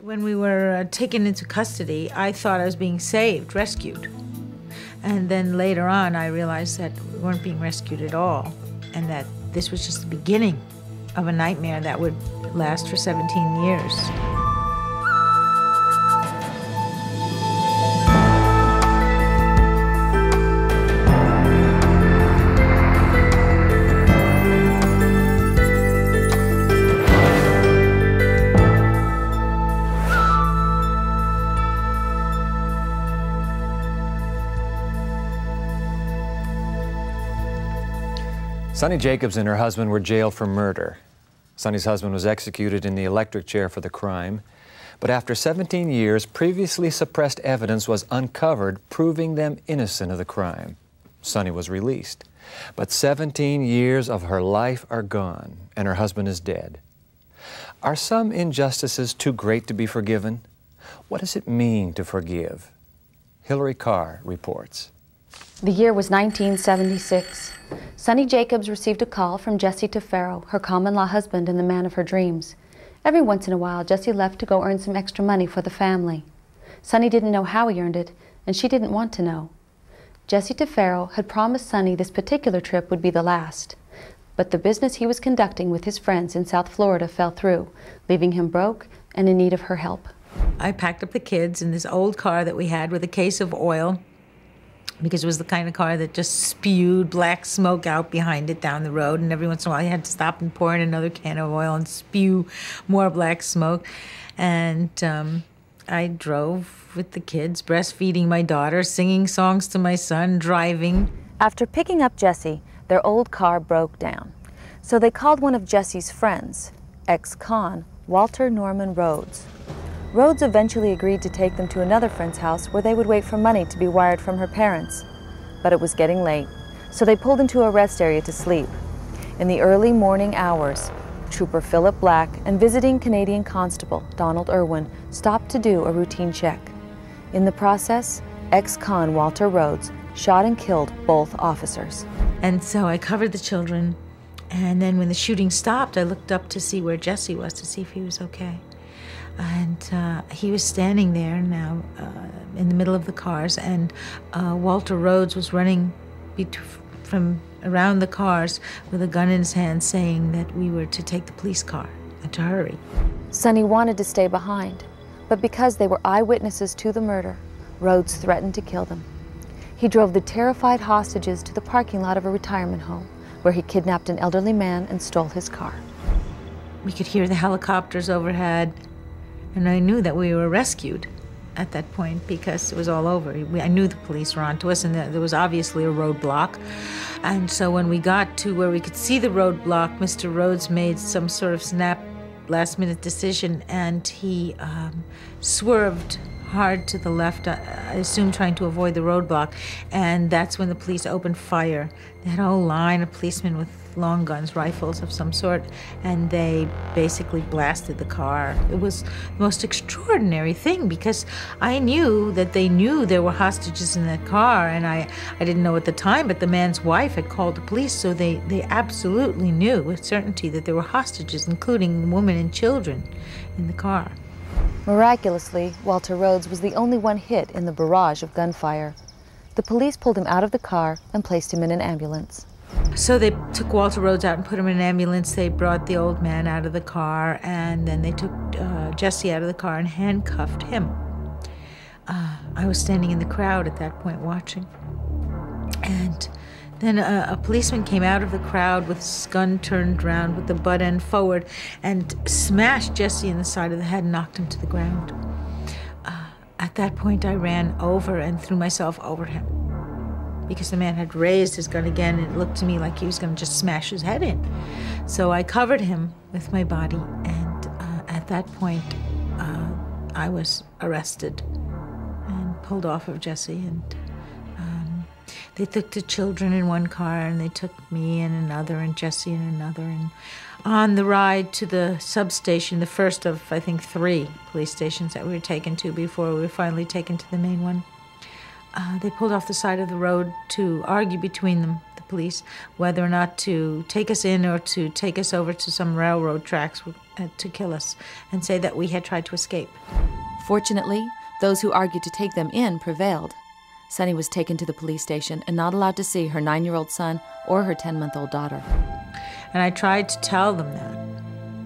When we were taken into custody, I thought I was being saved, rescued. And then later on, I realized that we weren't being rescued at all, and that this was just the beginning of a nightmare that would last for 17 years. Sunny Jacobs and her husband were jailed for murder. Sunny's husband was executed in the electric chair for the crime. But after 17 years, previously suppressed evidence was uncovered, proving them innocent of the crime. Sunny was released. But 17 years of her life are gone, and her husband is dead. Are some injustices too great to be forgiven? What does it mean to forgive? Hillary Carr reports. The year was 1976. Sunny Jacobs received a call from Jesse Tefero, her common-law husband and the man of her dreams. Every once in a while, Jesse left to go earn some extra money for the family. Sunny didn't know how he earned it, and she didn't want to know. Jesse Tefero had promised Sunny this particular trip would be the last. But the business he was conducting with his friends in South Florida fell through, leaving him broke and in need of her help. I packed up the kids in this old car that we had with a case of oil, because it was the kind of car that just spewed black smoke out behind it down the road, and every once in a while you had to stop and pour in another can of oil and spew more black smoke. And I drove with the kids, breastfeeding my daughter, singing songs to my son, driving. After picking up Jesse, their old car broke down. So they called one of Jesse's friends, ex-con Walter Norman Rhodes. Rhodes eventually agreed to take them to another friend's house where they would wait for money to be wired from her parents. But it was getting late, so they pulled into a rest area to sleep. In the early morning hours, Trooper Philip Black and visiting Canadian Constable Donald Irwin stopped to do a routine check. In the process, ex-con Walter Rhodes shot and killed both officers. And so I covered the children, and then when the shooting stopped, I looked up to see where Jesse was, to see if he was okay. And he was standing there now in the middle of the cars, and Walter Rhodes was running from around the cars with a gun in his hand, saying that we were to take the police car and to hurry. Sunny wanted to stay behind, but because they were eyewitnesses to the murder, Rhodes threatened to kill them. He drove the terrified hostages to the parking lot of a retirement home, where he kidnapped an elderly man and stole his car. We could hear the helicopters overhead, and I knew that we were rescued at that point because it was all over. I knew the police were onto us, and there was obviously a roadblock. And so when we got to where we could see the roadblock, Mr. Rhodes made some sort of snap last-minute decision, and he swerved hard to the left, I assume trying to avoid the roadblock, and that's when the police opened fire. They had a whole line of policemen with long guns, rifles of some sort, and they basically blasted the car. It was the most extraordinary thing, because I knew that they knew there were hostages in that car, and I didn't know at the time, but the man's wife had called the police, so they absolutely knew with certainty that there were hostages, including women and children, in the car. Miraculously, Walter Rhodes was the only one hit in the barrage of gunfire. The police pulled him out of the car and placed him in an ambulance. So they took Walter Rhodes out and put him in an ambulance. They brought the old man out of the car, and then they took Jesse out of the car and handcuffed him. I was standing in the crowd at that point watching. And then a policeman came out of the crowd with his gun turned around with the butt end forward and smashed Jesse in the side of the head and knocked him to the ground. At that point, I ran over and threw myself over him, because the man had raised his gun again, and it looked to me like he was going to just smash his head in. So I covered him with my body, and at that point, I was arrested and pulled off of Jesse, and they took the children in one car, and they took me in another, and Jesse in another, and on the ride to the substation, the first of, I think, 3 police stations that we were taken to before we were finally taken to the main one, they pulled off the side of the road to argue between them, the police, whether or not to take us in or to take us over to some railroad tracks to kill us and say that we had tried to escape. Fortunately, those who argued to take them in prevailed. Sunny was taken to the police station and not allowed to see her 9-year-old son or her 10-month-old daughter. And I tried to tell them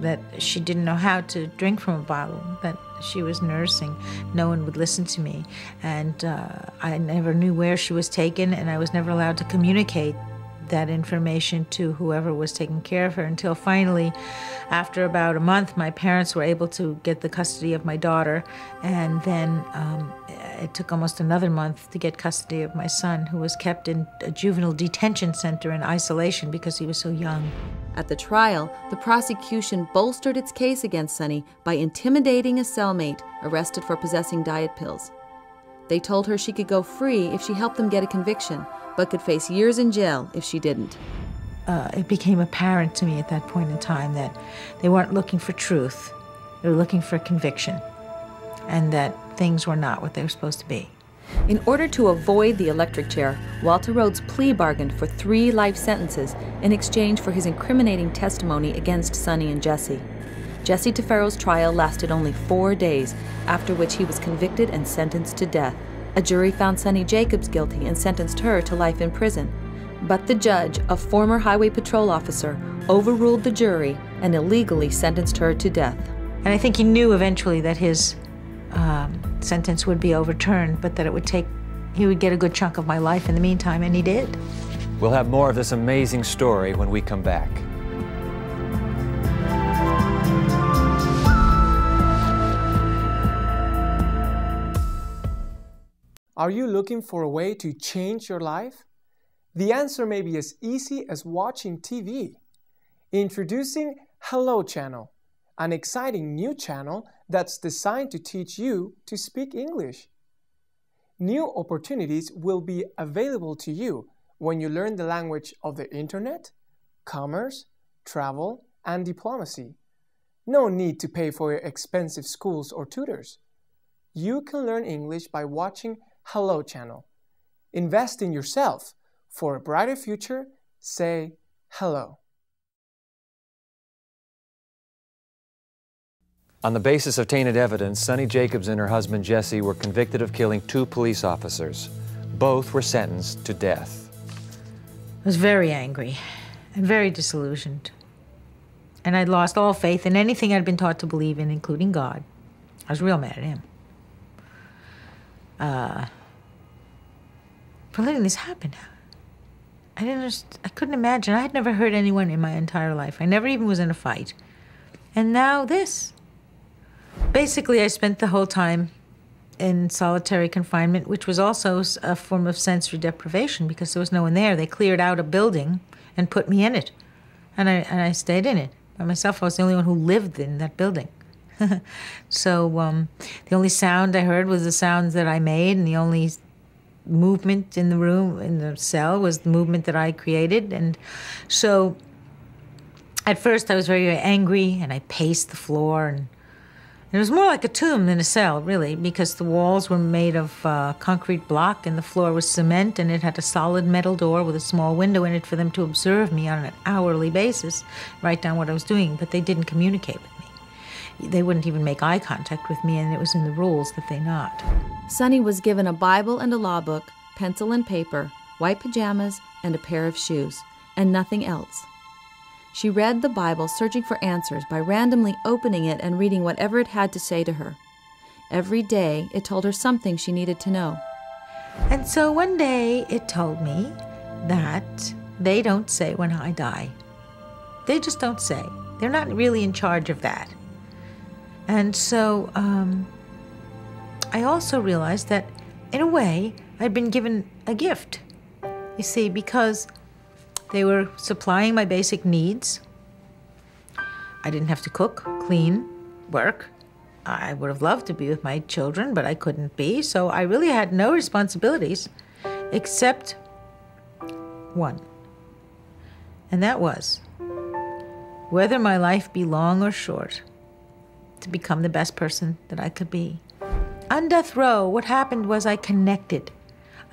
that she didn't know how to drink from a bottle, that she was nursing. No one would listen to me. And I never knew where she was taken, and I was never allowed to communicate that information to whoever was taking care of her until finally, after about a month, my parents were able to get the custody of my daughter, and then it took almost another month to get custody of my son, who was kept in a juvenile detention center in isolation because he was so young. At the trial, the prosecution bolstered its case against Sunny by intimidating a cellmate arrested for possessing diet pills. They told her she could go free if she helped them get a conviction, but could face years in jail if she didn't. It became apparent to me at that point in time that they weren't looking for truth. They were looking for conviction, and that things were not what they were supposed to be. In order to avoid the electric chair, Walter Rhodes plea bargained for 3 life sentences in exchange for his incriminating testimony against Sunny and Jesse. Jesse Tafero's trial lasted only 4 days, after which he was convicted and sentenced to death. A jury found Sunny Jacobs guilty and sentenced her to life in prison. But the judge, a former highway patrol officer, overruled the jury and illegally sentenced her to death. And I think he knew eventually that his sentence would be overturned, but that he would get a good chunk of my life in the meantime, and he did. We'll have more of this amazing story when we come back. Are you looking for a way to change your life? The answer may be as easy as watching TV. Introducing Hello Channel, an exciting new channel that's designed to teach you to speak English. New opportunities will be available to you when you learn the language of the internet, commerce, travel, and diplomacy. No need to pay for your expensive schools or tutors. You can learn English by watching Hello Channel. Invest in yourself. For a brighter future, say hello. On the basis of tainted evidence, Sunny Jacobs and her husband Jesse were convicted of killing 2 police officers. Both were sentenced to death. I was very angry and very disillusioned. And I'd lost all faith in anything I'd been taught to believe in, including God. I was real mad at him. For letting this happen. I couldn't imagine. I had never hurt anyone in my entire life. I never even was in a fight. And now this. Basically, I spent the whole time in solitary confinement, which was also a form of sensory deprivation because there was no one there. They cleared out a building and put me in it. And I stayed in it by myself. I was the only one who lived in that building. So the only sound I heard was the sounds that I made, and the only movement in the room, in the cell, was the movement that I created. And so at first I was very, very angry, and I paced the floor, and it was more like a tomb than a cell, really, because the walls were made of concrete block, and the floor was cement, and it had a solid metal door with a small window in it for them to observe me on an hourly basis, write down what I was doing, but they didn't communicate with me. They wouldn't even make eye contact with me, and it was in the rules that they not. Sunny was given a Bible and a law book, pencil and paper, white pajamas, and a pair of shoes, and nothing else. She read the Bible, searching for answers by randomly opening it and reading whatever it had to say to her. Every day, it told her something she needed to know. And so one day, it told me that they don't say when I die. They just don't say. They're not really in charge of that. And so I also realized that, in a way, I'd been given a gift. You see, because they were supplying my basic needs. I didn't have to cook, clean, work. I would have loved to be with my children, but I couldn't be. So I really had no responsibilities except one. And that was, whether my life be long or short, to become the best person that I could be. On death row, what happened was I connected.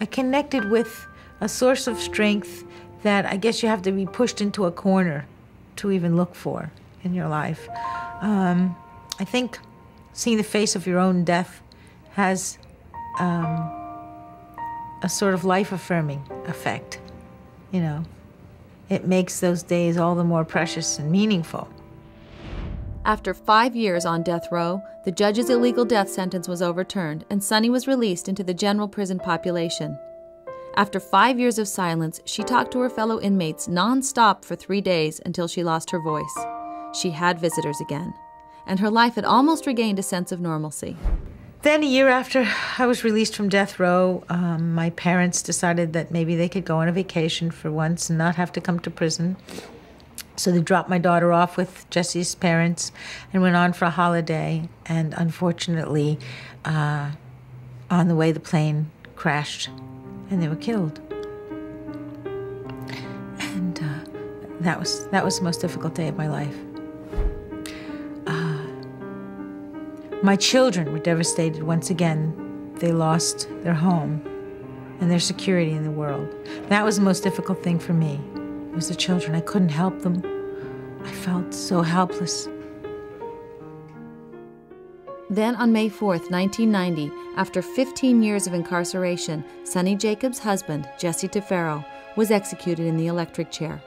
I connected with a source of strength that I guess you have to be pushed into a corner to even look for. in your life. I think seeing the face of your own death has a sort of life-affirming effect, you know. It makes those days all the more precious and meaningful. After 5 years on death row, the judge's illegal death sentence was overturned and Sunny was released into the general prison population. After 5 years of silence, she talked to her fellow inmates non-stop for 3 days until she lost her voice. She had visitors again, and her life had almost regained a sense of normalcy. Then a year after I was released from death row, my parents decided that maybe they could go on a vacation for once and not have to come to prison. So they dropped my daughter off with Jesse's parents and went on for a holiday. And unfortunately, on the way, the plane crashed and they were killed. And that was the most difficult day of my life. My children were devastated once again. They lost their home and their security in the world. That was the most difficult thing for me. It was the children. I couldn't help them. I felt so helpless. Then on May 4th, 1990, after 15 years of incarceration, Sunny Jacobs' husband, Jesse Tefero, was executed in the electric chair.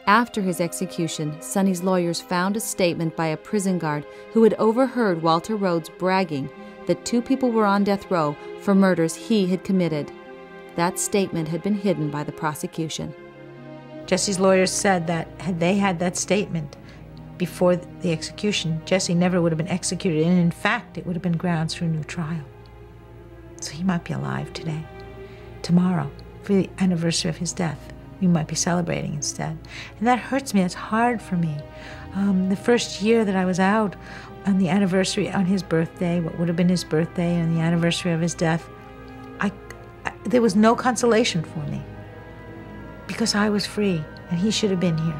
After his execution, Sunny's lawyers found a statement by a prison guard who had overheard Walter Rhodes bragging that 2 people were on death row for murders he had committed. That statement had been hidden by the prosecution. Jesse's lawyers said that had they had that statement before the execution, Jesse never would have been executed, and in fact, it would have been grounds for a new trial. So he might be alive today, tomorrow, for the anniversary of his death. We might be celebrating instead. And that hurts me. It's hard for me. The first year that I was out on the anniversary, on his birthday, what would have been his birthday, and the anniversary of his death, there was no consolation for me because I was free and he should have been here.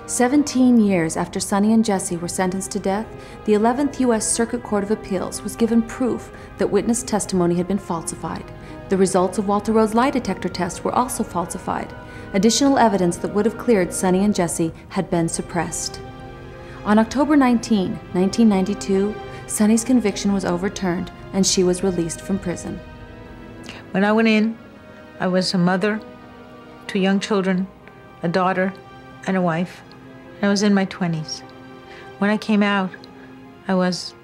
17 years after Sunny and Jesse were sentenced to death, the 11th U.S. Circuit Court of Appeals was given proof that witness testimony had been falsified. The results of Walter Rhodes' lie detector test were also falsified. Additional evidence that would have cleared Sunny and Jesse had been suppressed. On October 19, 1992, Sunny's conviction was overturned and she was released from prison. When I went in, I was a mother, 2 young children, a daughter, and a wife. I was in my 20s. When I came out, I was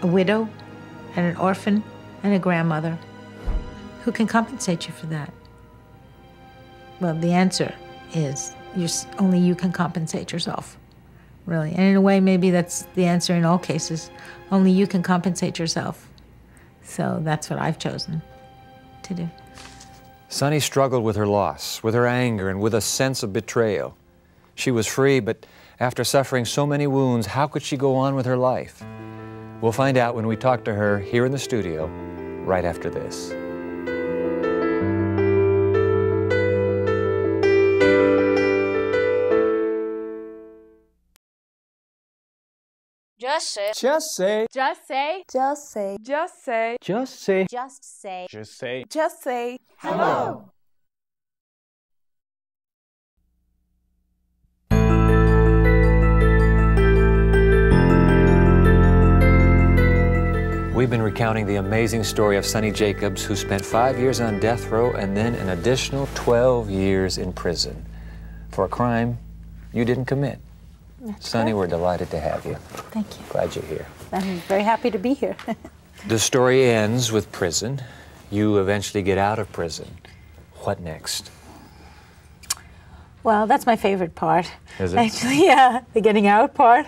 a widow and an orphan and a grandmother. Who can compensate you for that? Well, the answer is only you can compensate yourself, really. And in a way, maybe that's the answer in all cases. Only you can compensate yourself. So that's what I've chosen to do. Sunny struggled with her loss, with her anger, and with a sense of betrayal. She was free, but after suffering so many wounds, how could she go on with her life? We'll find out when we talk to her here in the studio, right after this. Just say. Just say. Just say. Just say. Just say. Just say. Just say. Just say. Just say. Hello. We've been recounting the amazing story of Sunny Jacobs, who spent 5 years on death row and then an additional 12 years in prison for a crime you didn't commit. That's Sunny, correct. we're delighted to have you. Thank you. Glad you're here. I'm very happy to be here. The story ends with prison. You eventually get out of prison. What next? Well, that's my favorite part. Is it? Actually, yeah, the getting out part.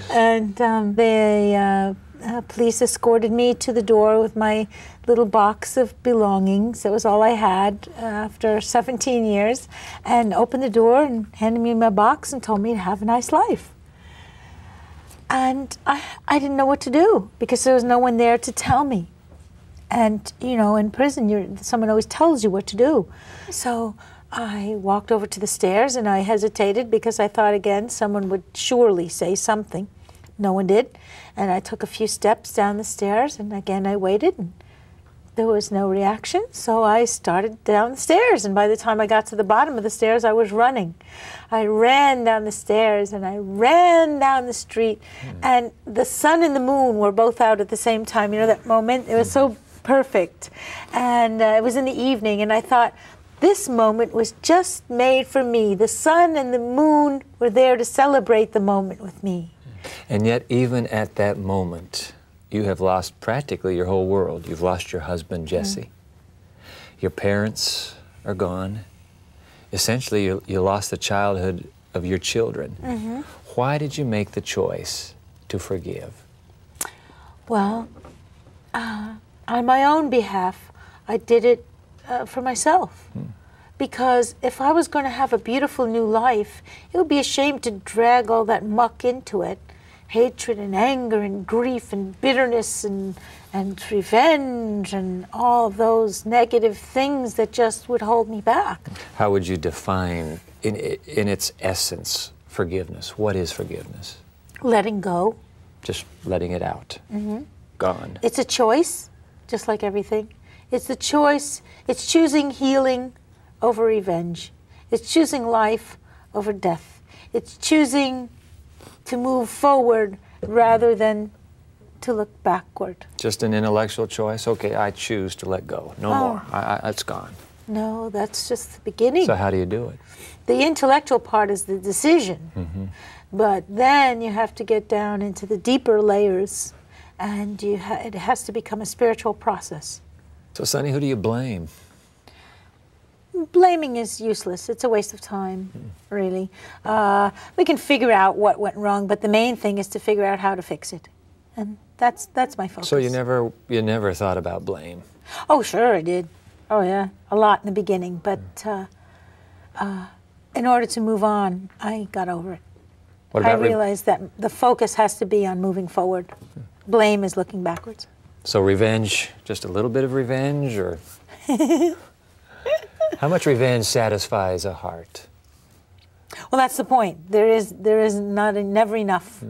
And the police escorted me to the door with my little box of belongings. That was all I had after 17 years. And opened the door and handed me my box and told me to have a nice life. And I didn't know what to do because there was no one there to tell me. And, you know, in prison, someone always tells you what to do. So I walked over to the stairs and I hesitated because I thought, again, someone would surely say something. No one did. And I took a few steps down the stairs and again I waited and there was no reaction, so I started down the stairs, and by the time I got to the bottom of the stairs, I was running. I ran down the stairs, and I ran down the street, and the sun and the moon were both out at the same time. You know, that moment, it was so perfect. And it was in the evening, and I thought, this moment was just made for me. The sun and the moon were there to celebrate the moment with me. And yet, even at that moment, you have lost practically your whole world. You've lost your husband, Jesse. Your parents are gone. Essentially, you lost the childhood of your children. Why did you make the choice to forgive? Well, on my own behalf, I did it for myself. Because if I was going to have a beautiful new life, it would be a shame to drag all that muck into it. Hatred and anger and grief and bitterness and revenge and all of those negative things that just would hold me back. How would you define, in its essence, forgiveness? What is forgiveness? Letting go. Just letting it out. Gone. It's a choice, just like everything. It's the choice. It's choosing healing over revenge. It's choosing life over death. It's choosing to move forward rather than to look backward. Just an intellectual choice? Okay, I choose to let go. No more. It's gone. No, that's just the beginning. So how do you do it? The intellectual part is the decision. But then you have to get down into the deeper layers, and it has to become a spiritual process. So, Sonny, who do you blame? Blaming is useless. It's a waste of time, really. We can figure out what went wrong, but the main thing is to figure out how to fix it. And that's my focus. So you never thought about blame? Oh, sure I did. Oh, yeah, a lot in the beginning. But in order to move on, I got over it. What about I realized that the focus has to be on moving forward. Blame is looking backwards. So revenge, just a little bit of revenge, or? How much revenge satisfies a heart? Well, that's the point. There is never enough.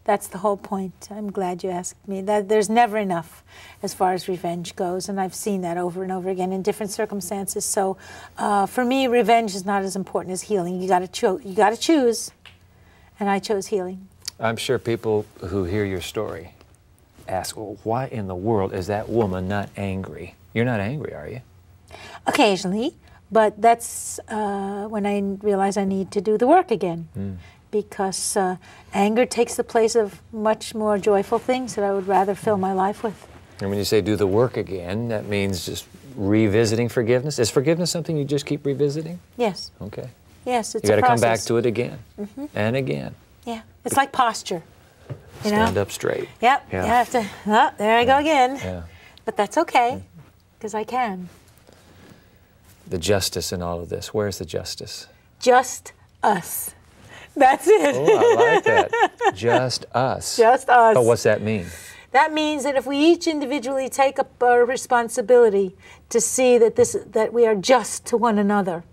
That's the whole point. I'm glad you asked me. That there's never enough as far as revenge goes, and I've seen that over and over again in different circumstances. So, for me, revenge is not as important as healing. You got to choose, and I chose healing. I'm sure people who hear your story ask, well, why in the world is that woman not angry? You're not angry, are you? Occasionally, but that's when I realize I need to do the work again. Because anger takes the place of much more joyful things that I would rather fill my life with. And when you say do the work again, that means just revisiting forgiveness? Is forgiveness something you just keep revisiting? Yes. Okay. Yes, it's you got to come back process. to it again and again. Yeah, it's like posture. You Stand know? up straight. Yep, Yeah. you have to, oh, there I go again. Yeah. But that's okay, because I can. The justice in all of this, where's the justice? Just us. That's it. Oh, I like that. Just us. Just us. Oh, what's that mean? That means that if we each individually take up our responsibility to see that we are just to one another,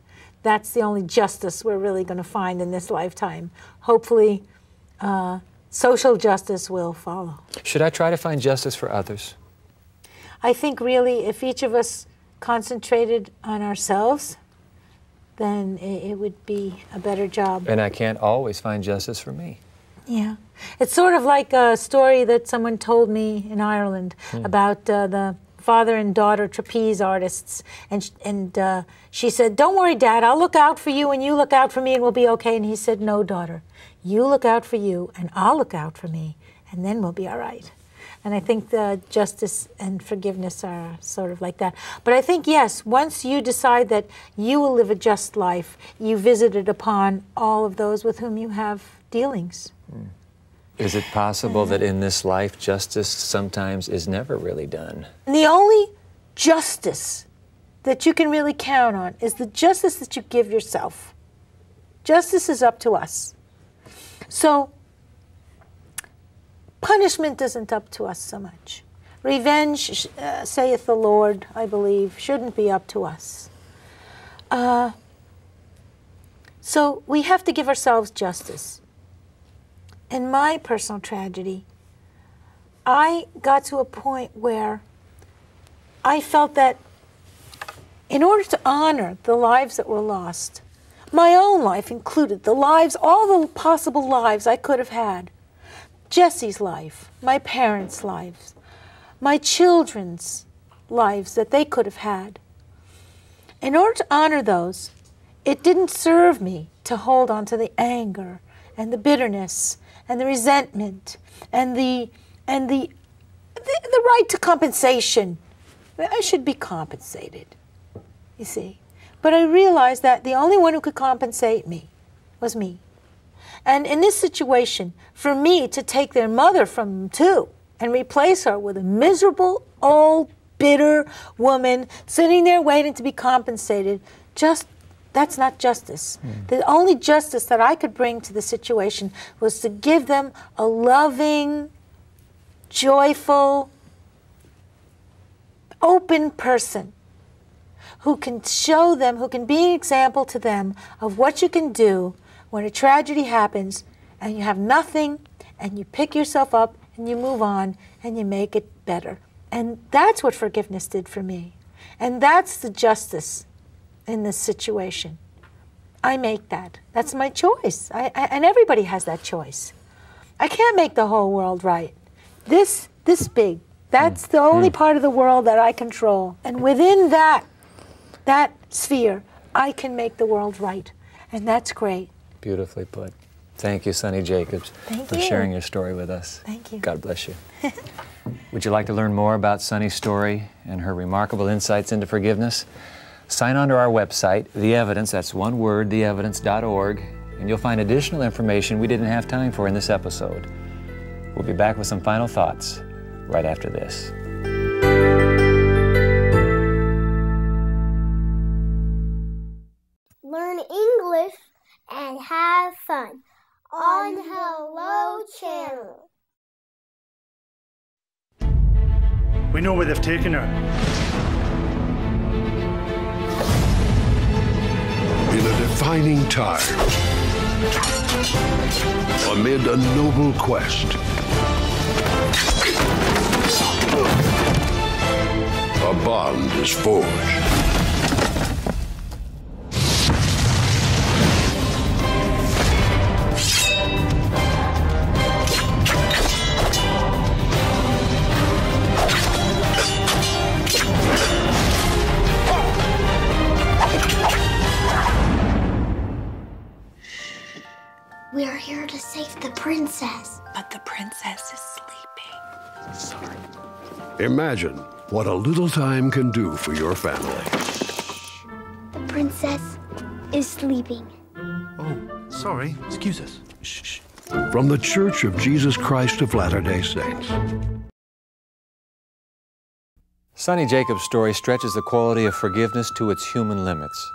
that's the only justice we're really going to find in this lifetime. Hopefully, social justice will follow. Should I try to find justice for others? I think really if each of us concentrated on ourselves, then it would be a better job. And I can't always find justice for me. Yeah. It's sort of like a story that someone told me in Ireland about the father and daughter trapeze artists. And she said, "Don't worry, Dad, I'll look out for you and you look out for me and we'll be okay." And he said, "No, daughter, you look out for you and I'll look out for me and then we'll be all right." And I think the justice and forgiveness are sort of like that. But I think, yes, once you decide that you will live a just life, you visited upon all of those with whom you have dealings. Is it possible that in this life, justice sometimes is never really done? And the only justice that you can really count on is the justice that you give yourself. Justice is up to us. So, punishment isn't up to us so much. Revenge, saith the Lord, I believe, shouldn't be up to us. So we have to give ourselves justice. In my personal tragedy, I got to a point where I felt that in order to honor the lives that were lost, my own life included, the lives, all the possible lives I could have had, Jesse's life, my parents' lives, my children's lives that they could have had. In order to honor those, it didn't serve me to hold on to the anger and the bitterness and the resentment and the right to compensation. I should be compensated, you see. But I realized that the only one who could compensate me was me. And in this situation, for me to take their mother from them too and replace her with a miserable, old, bitter woman sitting there waiting to be compensated, that's not justice. The only justice that I could bring to the situation was to give them a loving, joyful, open person who can show them, who can be an example to them of what you can do when a tragedy happens and you have nothing and you pick yourself up and you move on and you make it better. And that's what forgiveness did for me. And that's the justice in this situation. I make that. That's my choice. And everybody has that choice. I can't make the whole world right. This big. That's the only part of the world that I control. And within that sphere, I can make the world right. And that's great. Beautifully put. Thank you, Sonny Jacobs, for sharing your story with us. Thank you. God bless you. Would you like to learn more about Sonny's story and her remarkable insights into forgiveness? Sign on to our website, The Evidence, that's one word, theevidence.org, and you'll find additional information we didn't have time for in this episode. We'll be back with some final thoughts right after this. Learn English and have fun on Hello Channel. We know where they've taken her. In a defining time, amid a noble quest, a bond is forged. We are here to save the princess. But the princess is sleeping. Sorry. Imagine what a little time can do for your family. The princess is sleeping. Oh, sorry. Excuse us. Shh. From the Church of Jesus Christ of Latter-day Saints. Sonny Jacobs' story stretches the quality of forgiveness to its human limits.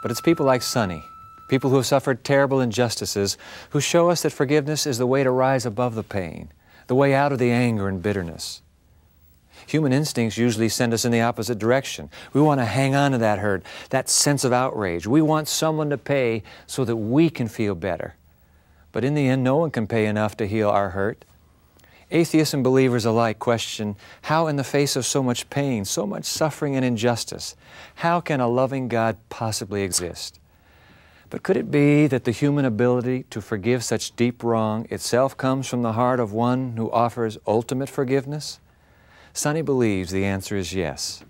But it's people like Sonny, people who have suffered terrible injustices, who show us that forgiveness is the way to rise above the pain, the way out of the anger and bitterness. Human instincts usually send us in the opposite direction. We want to hang on to that hurt, that sense of outrage. We want someone to pay so that we can feel better. But in the end, no one can pay enough to heal our hurt. Atheists and believers alike question how, in the face of so much pain, so much suffering and injustice, how can a loving God possibly exist? But could it be that the human ability to forgive such deep wrong itself comes from the heart of one who offers ultimate forgiveness? Sonny believes the answer is yes.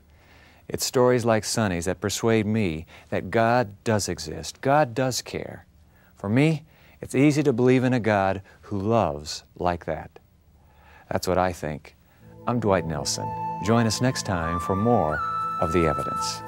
It's stories like Sonny's that persuade me that God does exist. God does care. For me, it's easy to believe in a God who loves like that. That's what I think. I'm Dwight Nelson. Join us next time for more of The Evidence.